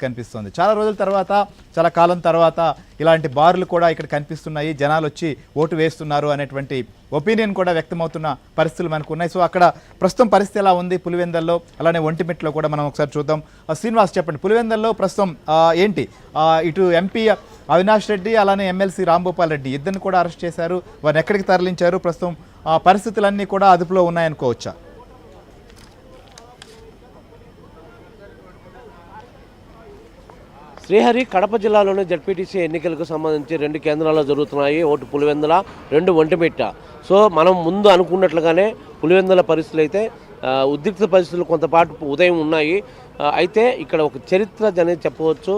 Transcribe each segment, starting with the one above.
కనిపిస్తుంది. చాలా రోజుల తర్వాత, చాలా కాలం తర్వాత ఇలాంటి బార్లు కూడా ఇక్కడ కనిపిస్తున్నాయి. జనాలు వచ్చి ఓటు వేస్తున్నారు అనేటువంటి ఒపీనియన్ కూడా వ్యక్తమవుతున్న పరిస్థితులు మనకు ఉన్నాయి. సో అక్కడ ప్రస్తుతం పరిస్థితి ఎలా ఉంది పులివెందల్లో, అలానే ఒంటిమిట్లో కూడా మనం ఒకసారి చూద్దాం. శ్రీనివాస్ చెప్పండి, పులివెందల్లో ప్రస్తుతం ఏంటి? ఇటు ఎంపీ అవినాష్ రెడ్డి అలానే ఎమ్మెల్సీ రాంభూపాల్ రెడ్డి ఇద్దరిని కూడా అరెస్ట్ చేశారు. వారిని ఎక్కడికి తరలించారు? ప్రస్తుతం పరిస్థితులన్నీ కూడా అదుపులో ఉన్నాయనుకోవచ్చా? శ్రీహరి కడప జిల్లాలోని జడ్పీటీసీ ఎన్నికలకు సంబంధించి 2 కేంద్రాల్లో జరుగుతున్నాయి. ఒకటి పులివెందుల, 2 ఒంటిమిట్ట. సో మనం ముందు అనుకున్నట్లుగానే పులివెందుల పరిస్థితులు అయితే ఉద్రిక్త పరిస్థితులు కొంతపాటు ఉదయం ఉన్నాయి. అయితే ఇక్కడ ఒక చరిత్ర అనేది చెప్పవచ్చు.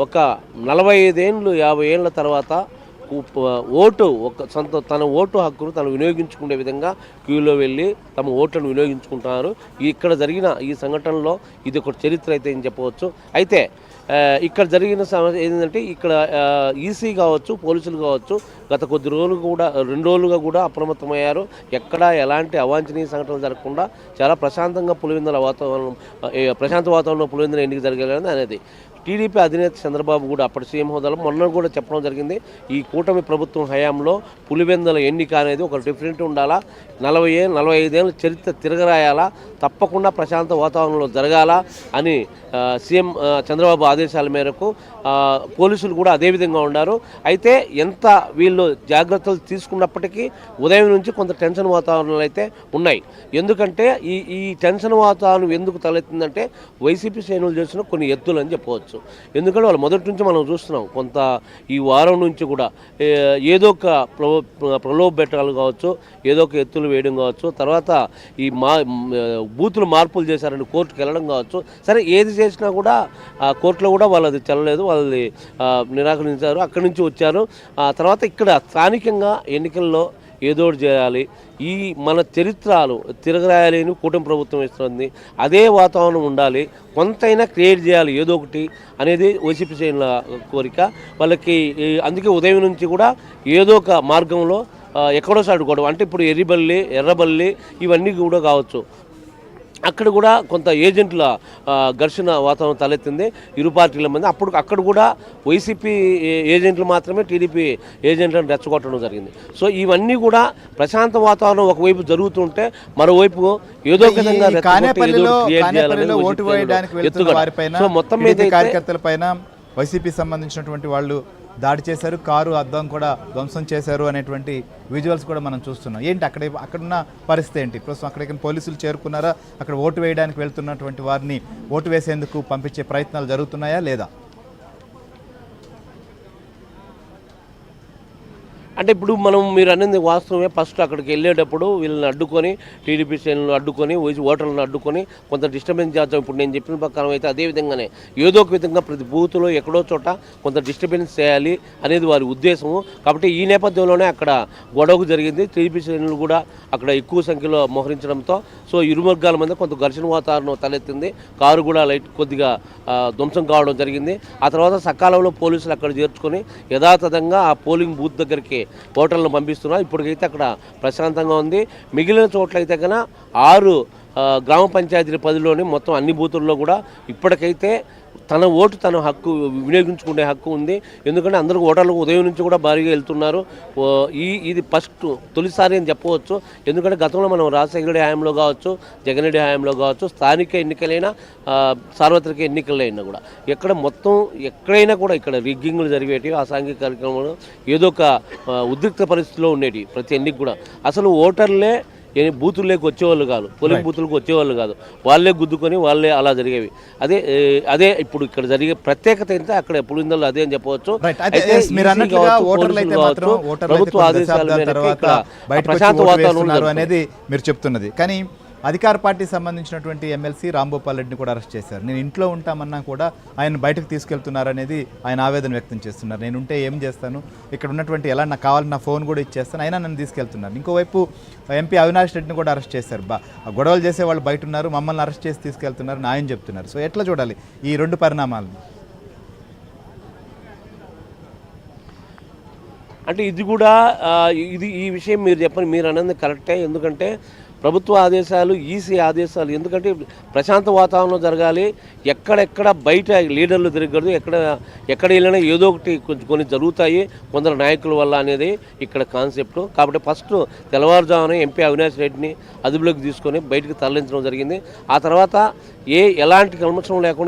ఒక 45 ఏళ్ళు 50 ఏళ్ళ తర్వాత ఓటు తన ఓటు హక్కును తను వినియోగించుకునే విధంగా క్యూలో వెళ్ళి తమ ఓట్లను వినియోగించుకుంటున్నారు. ఇక్కడ జరిగిన ఈ సంఘటనలో ఇది ఒక చరిత్ర అయితే అని చెప్పవచ్చు. అయితే ఇక్కడ జరిగిన సమస్య ఏంటంటే ఇక్కడ ఈసీ కావచ్చు, పోలీసులు కావచ్చు గత కొద్ది రోజులు కూడా 2 రోజులుగా కూడా అప్రమత్తమయ్యారు. ఎక్కడా ఎలాంటి అవాంఛనీయ సంఘటనలు జరగకుండా చాలా ప్రశాంతంగా పులివెందుల వాతావరణం, ప్రశాంత వాతావరణంలో పులివెందుల ఎన్నిక జరగాలని అనేది టీడీపీ అధినేత చంద్రబాబు కూడా అప్పటి సీఎం హోదాలో మొన్న కూడా చెప్పడం జరిగింది. ఈ కూటమి ప్రభుత్వం హయాంలో పులివెందుల ఎన్నిక అనేది ఒక డిఫరెంట్ ఉండాలా, 45 ఏళ్ళ చరిత్ర తిరగరాయాలా, తప్పకుండా ప్రశాంత వాతావరణంలో జరగాల అని సీఎం చంద్రబాబు ఆదేశాల మేరకు పోలీసులు కూడా అదేవిధంగా ఉన్నారు. అయితే ఎంత వీళ్ళు జాగ్రత్తలు తీసుకున్నప్పటికీ ఉదయం నుంచి కొంత టెన్షన్ వాతావరణాలు అయితే ఉన్నాయి. ఎందుకంటే ఈ టెన్షన్ వాతావరణం ఎందుకు తలెత్తిందంటే వైసీపీ శ్రేణులు చేసిన కొన్ని ఎత్తులు అని చెప్పవచ్చు. ఎందుకంటే వాళ్ళు మొదటి నుంచి మనం చూస్తున్నాం, కొంత ఈ వారం నుంచి కూడా ఏదో ఒక ప్రలోభపెట్టాలు కావచ్చు, ఏదో ఒక ఎత్తులు వేయడం కావచ్చు, తర్వాత ఈ బూతులు మార్పులు చేశారని కోర్టుకు వెళ్ళడం కావచ్చు. సరే ఏది చేసినా కూడా కోర్టులో కూడా వాళ్ళది చెల్లలేదు, వాళ్ళది నిరాకరించారు. అక్కడి నుంచి వచ్చారు. తర్వాత ఇక్కడ స్థానికంగా ఎన్నికల్లో ఏదో చేయాలి, ఈ మన చరిత్రలు తిరగరాయాలి అని కూటమి ప్రభుత్వం ఇస్తుంది. అదే వాతావరణం ఉండాలి, కొంతైనా క్రియేట్ చేయాలి ఏదో ఒకటి అనేది వైసీపీ శ్రేణుల కోరిక. వాళ్ళకి అందుకే ఉదయం నుంచి కూడా ఏదో ఒక మార్గంలో ఎక్కడో సాడు గొడవ, అంటే ఇప్పుడు ఎర్రబల్లి ఇవన్నీ కూడా కావచ్చు. అక్కడ కూడా కొంత ఏజెంట్ల ఘర్షణ వాతావరణం తలెత్తింది ఇరు పార్టీల మధ్య. అక్కడ కూడా వైసీపీ ఏజెంట్లు మాత్రమే టీడీపీ ఏజెంట్లను రెచ్చగొట్టడం జరిగింది. సో ఇవన్నీ కూడా ప్రశాంత వాతావరణం ఒకవైపు జరుగుతుంటే మరోవైపు ఏదో విధంగా మొత్తం మీద కార్యకర్తల పైన వైసీపీ సంబంధించినటువంటి వాళ్ళు దాడి చేశారు, కారు అద్దం కూడా ధ్వంసం చేశారు అనేటువంటి విజువల్స్ కూడా మనం చూస్తున్నాం. ఏంటి అక్కడున్న పరిస్థితి ఏంటి? ప్రస్తుతం అక్కడికి పోలీసులు చేరుకున్నారా? అక్కడ ఓటు వేయడానికి వెళ్తున్నటువంటి వారిని ఓటు వేసేందుకు పంపించే ప్రయత్నాలు జరుగుతున్నాయా లేదా? అంటే ఇప్పుడు మీరు అనేది వాస్తవమే. ఫస్ట్ అక్కడికి వెళ్ళేటప్పుడు వీళ్ళని అడ్డుకొని, టీడీపీ శ్రేణులను అడ్డుకొని, ఓటర్లను అడ్డుకొని కొంత డిస్టర్బెన్స్ చేద్దాం. ఇప్పుడు నేను చెప్పిన ప్రకారం అయితే అదేవిధంగానే ఏదో ఒక విధంగా ప్రతి బూత్లో ఎక్కడో చోట కొంత డిస్టర్బెన్స్ చేయాలి అనేది వారి ఉద్దేశము. కాబట్టి ఈ నేపథ్యంలోనే అక్కడ గొడవకు జరిగింది. టీడీపీ శ్రేణులు కూడా అక్కడ ఎక్కువ సంఖ్యలో మోహరించడంతో సో ఇరు వర్గాల మధ్య కొంత ఘర్షణ వాతావరణం తలెత్తింది. కారు కూడా కొద్దిగా ధ్వంసం కావడం జరిగింది. ఆ తర్వాత సకాలంలో పోలీసులు అక్కడ చేర్చుకొని యథాతథంగా ఆ పోలింగ్ బూత్ దగ్గరికి ఓటర్లను పంపిస్తున్నారు. ఇప్పటికైతే అక్కడ ప్రశాంతంగా ఉంది. మిగిలిన చోట్లయితే కన్నా 6 గ్రామ పంచాయతీల పరిధిలోని మొత్తం అన్ని బూతుల్లో కూడా ఇప్పటికైతే తన ఓటు తన హక్కు వినియోగించుకునే హక్కు ఉంది. ఎందుకంటే అందరూ ఓటర్లకు ఉదయం నుంచి కూడా భారీగా వెళ్తున్నారు. ఇది తొలిసారి అని చెప్పవచ్చు. ఎందుకంటే గతంలో మనం రాజశేఖర రెడ్డి హయాంలో కావచ్చు, జగన్ రెడ్డి హయాంలో కావచ్చు, స్థానిక ఎన్నికలైనా సార్వత్రిక ఎన్నికలైనా కూడా ఎక్కడైనా కూడా ఇక్కడ రిగ్గింగ్లు జరిగేటివి, అసాంఘిక కార్యక్రమాలు ఏదో ఒక ఉద్రిక్త పరిస్థితిలో ఉండేవి. ప్రతి ఎన్నిక కూడా అసలు ఓటర్లే బూతుల్లోకి వచ్చేవాళ్ళు కాదు, పోలింగ్ బూతులకు వచ్చేవాళ్ళు కాదు, వాళ్ళే గుద్దుకొని వాళ్ళే అలా జరిగేవి. అదే ఇప్పుడు ఇక్కడ జరిగే ప్రత్యేకత అయితే అక్కడ పులివెందులలో అదే అని చెప్పవచ్చు. ప్రభుత్వ ఆదేశాల మేరకు ప్రశాంత వాతావరణం అనేది మీరు చెప్తున్నది. కానీ అధికార పార్టీకి సంబంధించినటువంటి ఎమ్మెల్సీ రాంభూపాల్ రెడ్డిని కూడా అరెస్ట్ చేశారు. నేను ఇంట్లో ఉంటామన్నా కూడా ఆయన బయటకు తీసుకెళ్తున్నారనేది ఆయన ఆవేదన వ్యక్తం చేస్తున్నారు. నేను ఉంటే ఏం చేస్తాను, ఇక్కడ ఉన్నటువంటి ఎలా నాకు కావాలన్న ఫోన్ కూడా ఇచ్చేస్తాను, అయినా నన్ను తీసుకెళ్తున్నారు. ఇంకోవైపు ఎంపీ అవినాష్ రెడ్డిని కూడా అరెస్ట్ చేశారు. గొడవలు చేసే వాళ్ళు బయట ఉన్నారు, మమ్మల్ని అరెస్ట్ చేసి తీసుకెళ్తున్నారు ఆయన చెప్తున్నారు. సో ఎట్లా చూడాలి ఈ 2 పరిణామాలను? అంటే ఇది కూడా ఈ విషయం మీరు అన్నది కరెక్టే. ఎందుకంటే ప్రభుత్వ ఆదేశాలు, ఈసీ ఆదేశాలు, ఎందుకంటే ప్రశాంత వాతావరణం జరగాలి. ఎక్కడెక్కడ బయట లీడర్లు తిరగదు, ఎక్కడ వెళ్ళినా ఏదో ఒకటి కొన్ని జరుగుతాయి కొందరు నాయకుల వల్ల అనేది ఇక్కడ కాన్సెప్ట్. కాబట్టి ఫస్ట్ తెల్లవారుజామున ఎంపీ అవినాష్ రెడ్డిని అదుపులోకి తీసుకొని బయటకు తరలించడం జరిగింది. ఆ తర్వాత ఎలాంటి కల్మషం లేకుండా